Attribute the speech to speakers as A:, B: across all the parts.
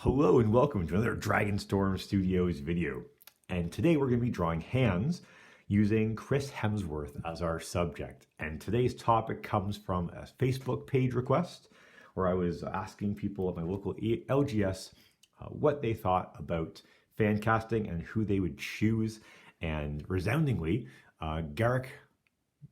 A: Hello and welcome to another Dragonstorm Studios video. And today we're going to be drawing hands using Chris Hemsworth as our subject. And today's topic comes from a Facebook page request where I was asking people at my local LGS what they thought about fan casting and who they would choose. And resoundingly, Garruk,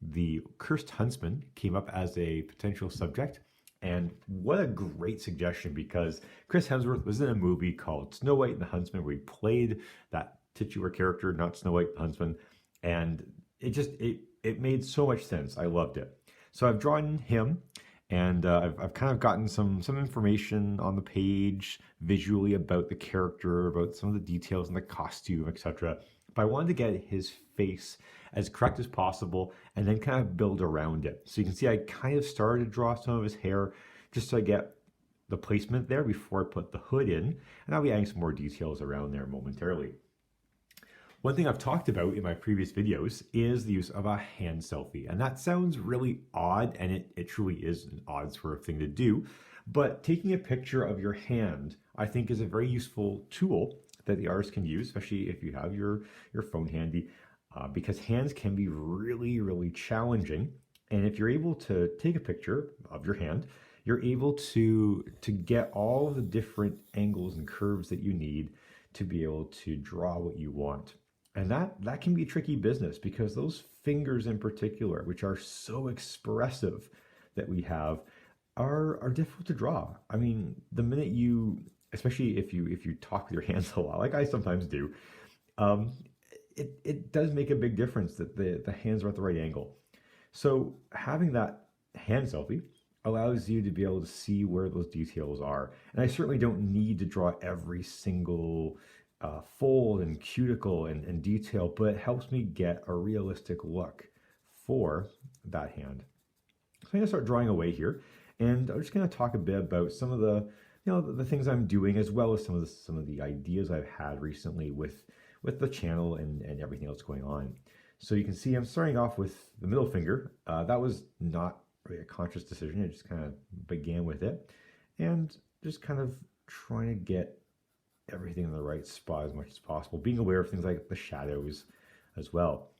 A: the Cursed Huntsman, came up as a potential subject. And what a great suggestion, because Chris Hemsworth was in a movie called Snow White and the Huntsman where he played that titular character, not Snow White the Huntsman. And it made so much sense. I loved it. So I've drawn him, and I've kind of gotten some information on the page visually about the character, about some of the details in the costume, etc. But I wanted to get his face as correct as possible and then kind of build around it. So you can see I kind of started to draw some of his hair just so I get the placement there before I put the hood in, and I'll be adding some more details around there momentarily. One thing I've talked about in my previous videos is the use of a hand selfie, and that sounds really odd, and it truly is an odd sort of thing to do, but taking a picture of your hand I think is a very useful tool that the artist can use, especially if you have your phone handy. Because hands can be really challenging, and if you're able to take a picture of your hand, you're able to get all the different angles and curves that you need to be able to draw what you want. And that can be tricky business, because those fingers in particular, which are so expressive that we have, are difficult to draw. I mean, the minute you, especially if you talk with your hands a lot, like I sometimes do, it does make a big difference that the hands are at the right angle. So having that hand selfie allows you to be able to see where those details are. And I certainly don't need to draw every single fold and cuticle and detail, but it helps me get a realistic look for that hand. So I'm gonna start drawing away here, and I'm just gonna talk a bit about some of the things I'm doing, as well as some of the ideas I've had recently with the channel and everything else going on. So you can see I'm starting off with the middle finger. That was not really a conscious decision. I just kind of began with it and just kind of trying to get everything in the right spot as much as possible, being aware of things like the shadows as well.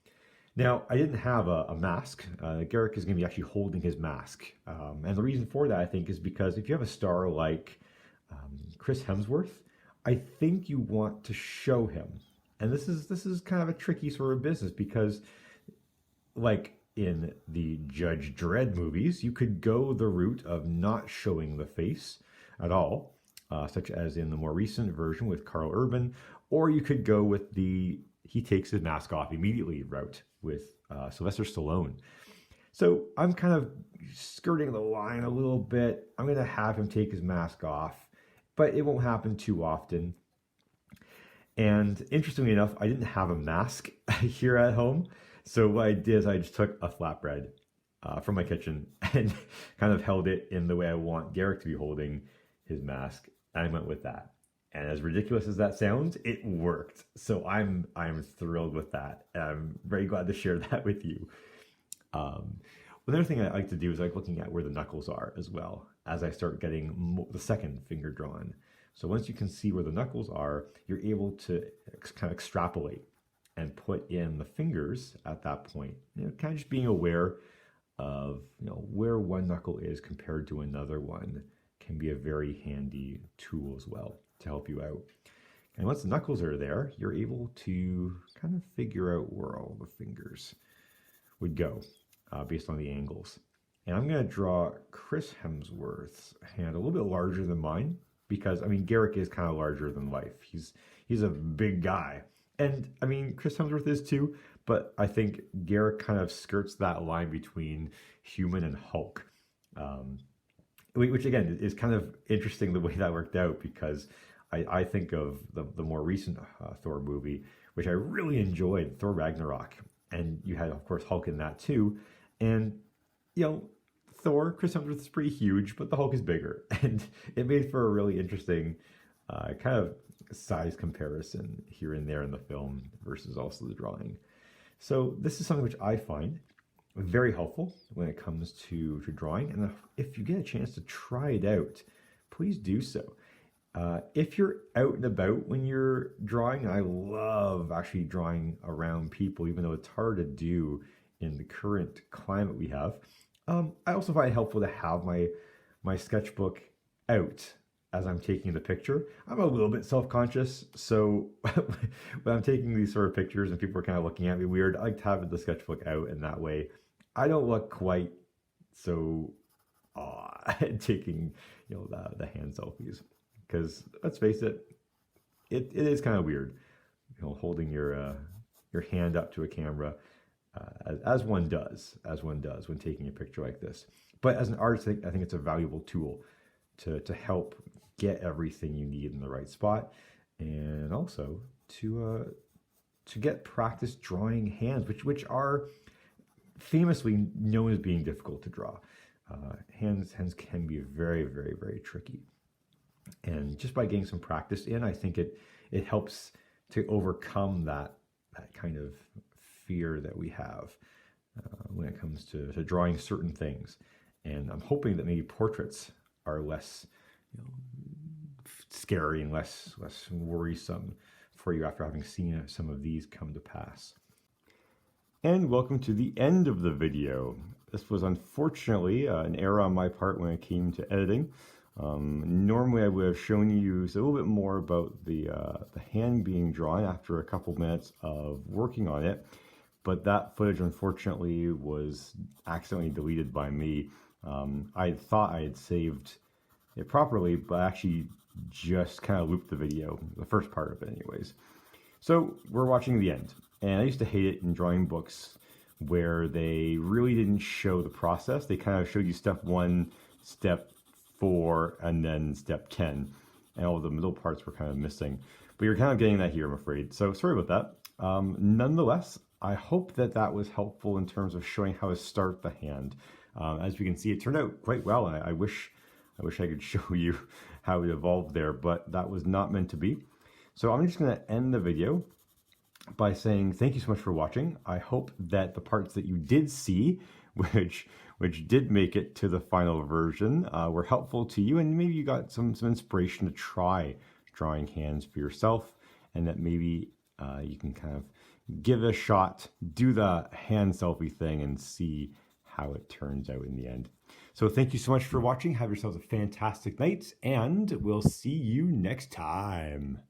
A: Now, I didn't have a mask. Garruk is going to be actually holding his mask. And the reason for that, I think, is because if you have a star like Chris Hemsworth, I think you want to show him. And this is kind of a tricky sort of business, because like in the Judge Dredd movies, you could go the route of not showing the face at all, such as in the more recent version with Karl Urban, or you could go with the he takes his mask off immediately route with Sylvester Stallone. So I'm kind of skirting the line a little bit. I'm going to have him take his mask off, but it won't happen too often. And interestingly enough, I didn't have a mask here at home. So what I did is I just took a flatbread from my kitchen and kind of held it in the way I want Garruk to be holding his mask. And I went with that. And as ridiculous as that sounds, it worked. So I'm thrilled with that. And I'm very glad to share that with you. Another thing I like to do is like looking at where the knuckles are as well, as I start getting the second finger drawn. So once you can see where the knuckles are, you're able to kind of extrapolate and put in the fingers at that point. Kind of just being aware of where one knuckle is compared to another one can be a very handy tool as well to help you out. And once the knuckles are there, you're able to kind of figure out where all the fingers would go based on the angles. And I'm going to draw Chris Hemsworth's hand a little bit larger than mine, because I mean Garruk is kind of larger than life. He's a big guy, and I mean Chris Hemsworth is too. But I think Garruk kind of skirts that line between human and Hulk, which again is kind of interesting the way that worked out, because I think of the more recent Thor movie, which I really enjoyed, Thor Ragnarok, and you had of course Hulk in that too, and Thor, Chris Hemsworth is pretty huge, but the Hulk is bigger, and it made for a really interesting kind of size comparison here and there in the film versus also the drawing. So this is something which I find very helpful when it comes to drawing, and if you get a chance to try it out, please do so. If you're out and about when you're drawing, I love actually drawing around people, even though it's hard to do in the current climate we have. I also find it helpful to have my sketchbook out as I'm taking the picture. I'm a little bit self-conscious, so when I'm taking these sort of pictures and people are kind of looking at me weird, I like to have the sketchbook out, and that way I don't look quite so taking the hand selfies. Because let's face it, it is kind of weird, holding your hand up to a camera, as one does when taking a picture like this. But as an artist, I think it's a valuable tool to help get everything you need in the right spot, and also to get practice drawing hands, which are famously known as being difficult to draw. Hands can be very, very, very tricky. And just by getting some practice in, I think it helps to overcome that kind of fear that we have when it comes to drawing certain things. And I'm hoping that maybe portraits are less scary and less worrisome for you after having seen some of these come to pass. And welcome to the end of the video. This was unfortunately an error on my part when it came to editing. Normally I would have shown you a little bit more about the hand being drawn after a couple minutes of working on it, but that footage unfortunately was accidentally deleted by me. I thought I had saved it properly, but actually just kind of looped the video, the first part of it anyways. So we're watching the end, and I used to hate it in drawing books where they really didn't show the process. They kind of showed you step 1, step 4, and then step 10, and all the middle parts were kind of missing. But you're kind of getting that here, I'm afraid. So sorry about that. Nonetheless, I hope that was helpful in terms of showing how to start the hand. As we can see, it turned out quite well, and I wish I could show you how it evolved there, but that was not meant to be. So I'm just going to end the video by saying thank you so much for watching. I hope that the parts that you did see, which did make it to the final version, were helpful to you, and maybe you got some inspiration to try drawing hands for yourself, and that maybe you can kind of give it a shot, do the hand selfie thing, and see how it turns out in the end. So thank you so much for watching. Have yourselves a fantastic night, and we'll see you next time.